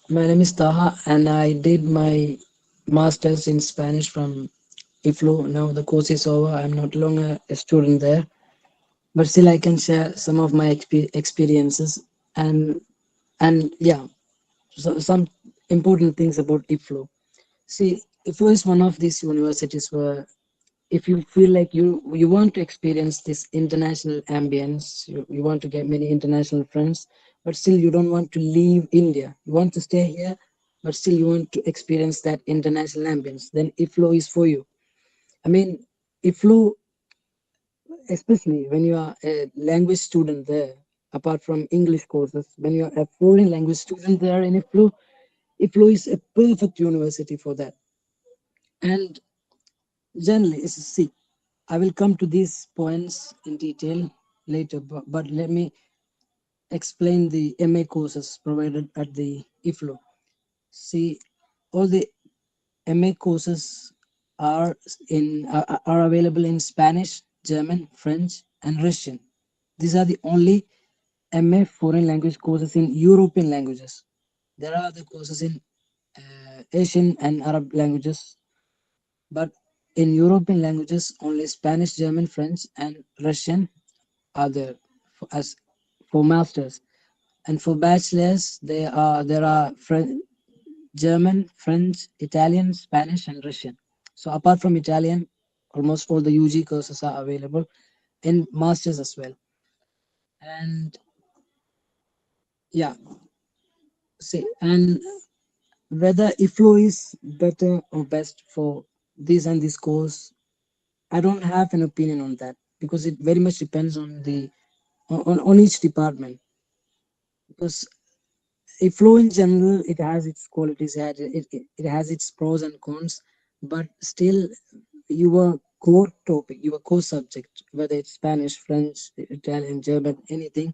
My name is Taha, and I did my master's in Spanish from EFLU. Now the course is over. I'm not longer a student there, but still I can share some of my experiences and yeah, so some important things about EFLU. See, EFLU is one of these universities where if you feel like you want to experience this international ambience, you want to get many international friends, but still you don't want to leave India, you want to stay here, but still you want to experience that international ambience, then iflo is for you. I mean, iflo, especially when you are a language student there, apart from English courses, when you are a foreign language student there in iflo is a perfect university for that. And generally, see, I will come to these points in detail later, but let me explain the MA courses provided at the IFLO. See, all the MA courses are are available in Spanish, German, French, and Russian. These are the only MA foreign language courses in European languages. There are other courses in Asian and Arab languages, but in European languages, only Spanish, German, French, and Russian are there as for masters. And for bachelors, there are German, French, Italian, Spanish, and Russian. So apart from Italian, almost all the UG courses are available in masters as well. And yeah, see, and whether IFLO is better or best for this and this course, I don't have an opinion on that because it very much depends on the on each department. Because IFLO in general, it has its qualities, it has its pros and cons, but still your core topic, your core subject, whether it's Spanish, French, Italian, German, anything,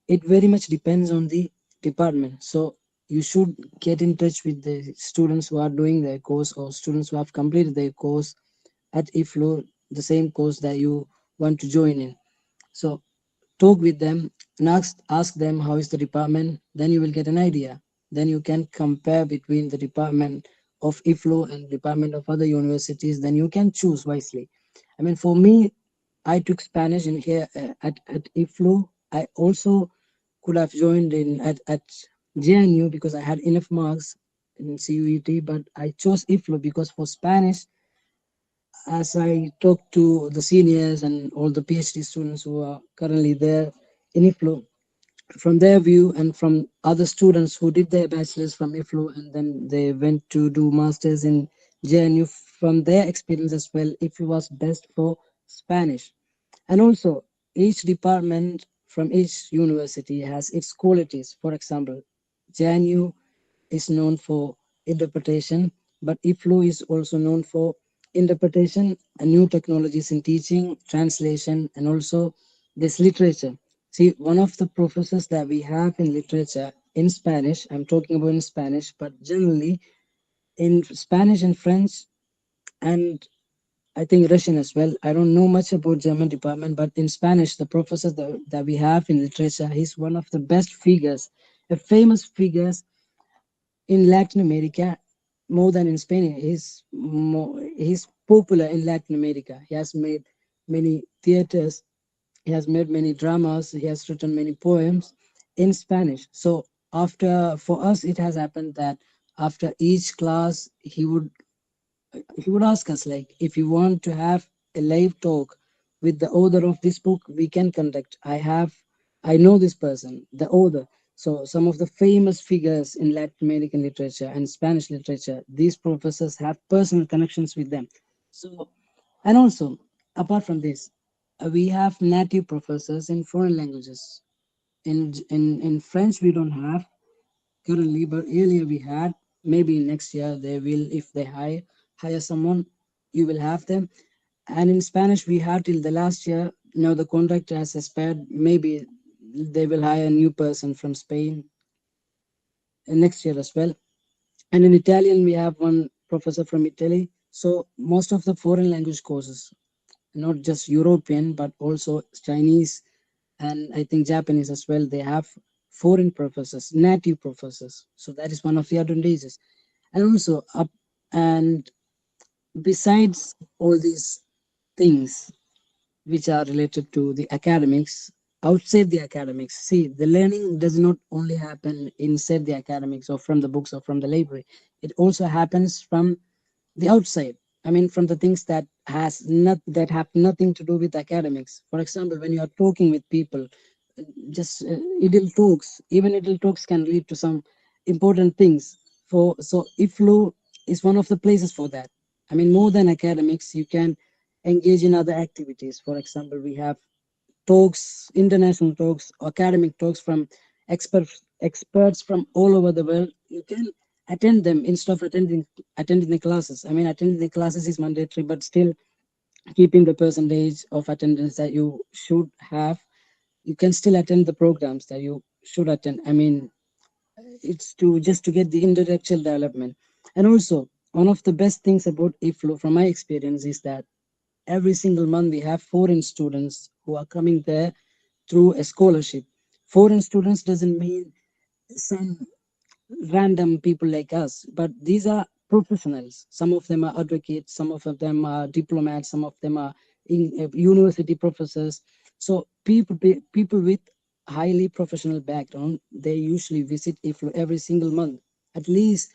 it very much depends on the department. So you should get in touch with the students who are doing their course or students who have completed their course at IFLO, the same course that you want to join in. So talk with them and ask them how is the department, then you will get an idea. Then you can compare between the department of IFLO and department of other universities, then you can choose wisely. I mean, for me, I took Spanish in here at IFLO. I also could have joined in at JNU because I had enough marks in CUET, but I chose IFLO because for Spanish, as I talk to the seniors and all the PhD students who are currently there in IFLO, from their view and from other students who did their bachelor's from IFLO and then they went to do masters in JNU, from their experience as well, IFLO was best for Spanish. And also, each department from each university has its qualities. For example, JNU is known for interpretation, but IFLU is also known for interpretation and new technologies in teaching, translation, and also this literature. See, one of the professors that we have in literature in Spanish, I'm talking about in Spanish, but generally in Spanish and French and I think Russian as well. I don't know much about German department, but in Spanish, the professor that we have in literature, he's one of the best figures, a famous figures in Latin America more than in Spain. He's popular in Latin America. He has made many theaters, he has made many dramas, he has written many poems in Spanish. So after for us, it has happened that after each class, he would ask us like, if you want to have a live talk with the author of this book, we can conduct. I know this person, the author. So some of the famous figures in Latin American literature and Spanish literature, these professors have personal connections with them. So, and also apart from this, we have native professors in foreign languages. In French we don't have currently, but earlier we had. Maybe next year they will, if they hire someone, you will have them. And in Spanish we had till the last year. Now the contract has expired. Maybe they will hire a new person from Spain next year as well. And in Italian we have one professor from Italy. So most of the foreign language courses, not just European but also Chinese and I think Japanese as well, they have foreign professors, native professors. So that is one of the advantages. And also up and besides all these things which are related to the academics, outside the academics, see, the learning does not only happen inside the academics or from the books or from the library. It also happens from the outside. I mean, from the things that that have nothing to do with academics. For example, when you are talking with people, just idle talks, even idle talks can lead to some important things. For so IFLU is one of the places for that. I mean, more than academics, you can engage in other activities. For example, we have talks, international talks, academic talks from experts from all over the world. You can attend them instead of attending the classes. I mean, attending the classes is mandatory, but still keeping the percentage of attendance that you should have, you can still attend the programs that you should attend. I mean, it's to just to get the intellectual development. And also, one of the best things about IFLO, from my experience, is that every single month we have foreign students who are coming there through a scholarship. Foreign students doesn't mean some random people like us, but these are professionals. Some of them are advocates, some of them are diplomats, some of them are university professors. So people with highly professional background, they usually visit IFLU every single month, at least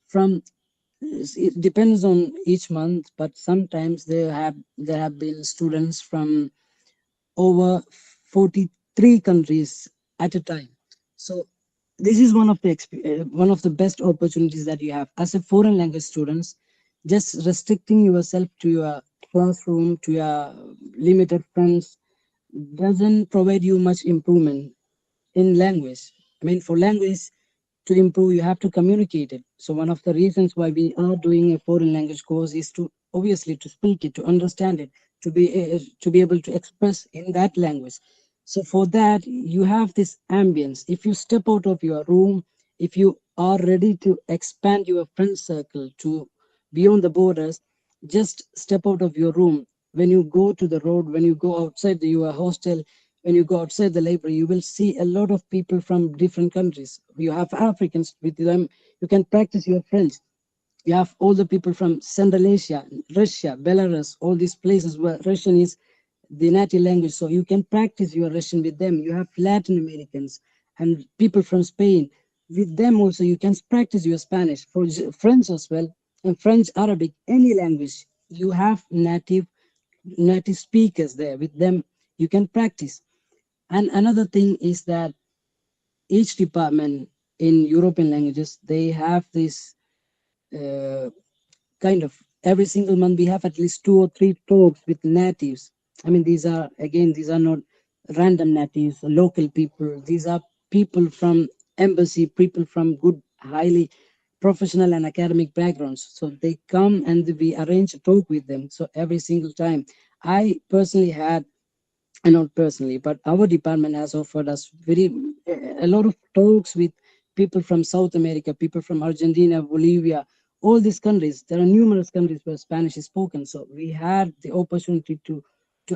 from. It depends on each month, but sometimes there have been students from over 43 countries at a time. So this is one of the best opportunities that you have as a foreign language students. Just restricting yourself to your classroom, to your limited friends, doesn't provide you much improvement in language. I mean, for language to improve, you have to communicate it. So one of the reasons why we are doing a foreign language course is to obviously to speak it, to understand it, to be able to express in that language. So for that, you have this ambience. If you step out of your room, if you are ready to expand your friend circle to beyond the borders, just step out of your room. When you go to the road, when you go outside your hostel, when you go outside the library, you will see a lot of people from different countries. You have Africans with them. You can practice your French. You have all the people from Central Asia, Russia, Belarus, all these places where Russian is the native language. So you can practice your Russian with them. You have Latin Americans and people from Spain. With them also, you can practice your Spanish, for French as well, and French, Arabic, any language. You have native speakers there. With them, you can practice. And another thing is that each department in European languages, they have this uh, kind of every single month we have at least two or three talks with natives. I mean, these are not random natives, local people. These are people from embassy, people from good, highly professional and academic backgrounds. So they come and we arrange a talk with them. So every single time, I personally had, and not personally, but our department has offered us a lot of talks with people from South America, people from Argentina, Bolivia, all these countries. There are numerous countries where Spanish is spoken, so we had the opportunity to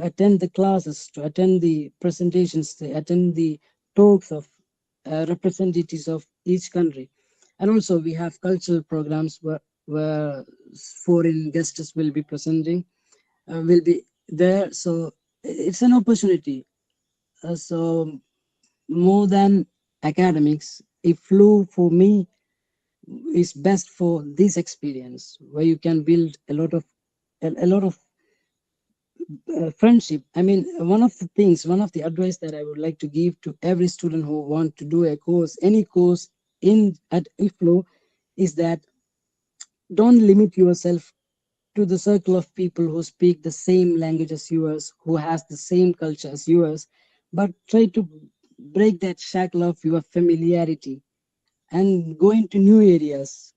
attend the classes, to attend the presentations, to attend the talks of representatives of each country, and also we have cultural programs where foreign guests will be presenting, will be there. So it's an opportunity. So more than academics, if flu for me is best for this experience where you can build a lot of friendship. I mean, one of the advice that I would like to give to every student who want to do a course, any course in at IFLO, is that don't limit yourself to the circle of people who speak the same language as yours, who has the same culture as yours, but try to break that shackle of your familiarity and go into new areas.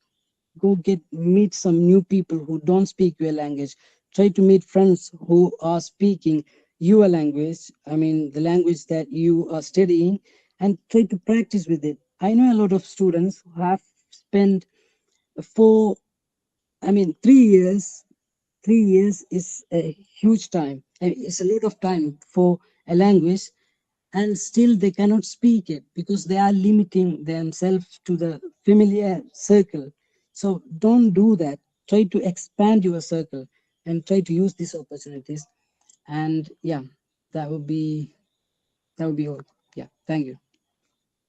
Go meet some new people who don't speak your language. Try to meet friends who are speaking your language. I mean, the language that you are studying, and try to practice with it. I know a lot of students who have spent four, I mean, 3 years. 3 years is a huge time. It's a lot of time for a language. and still they cannot speak it because they are limiting themselves to the familiar circle. So don't do that. Try to expand your circle and try to use these opportunities. And yeah, that would be all. Yeah, thank you.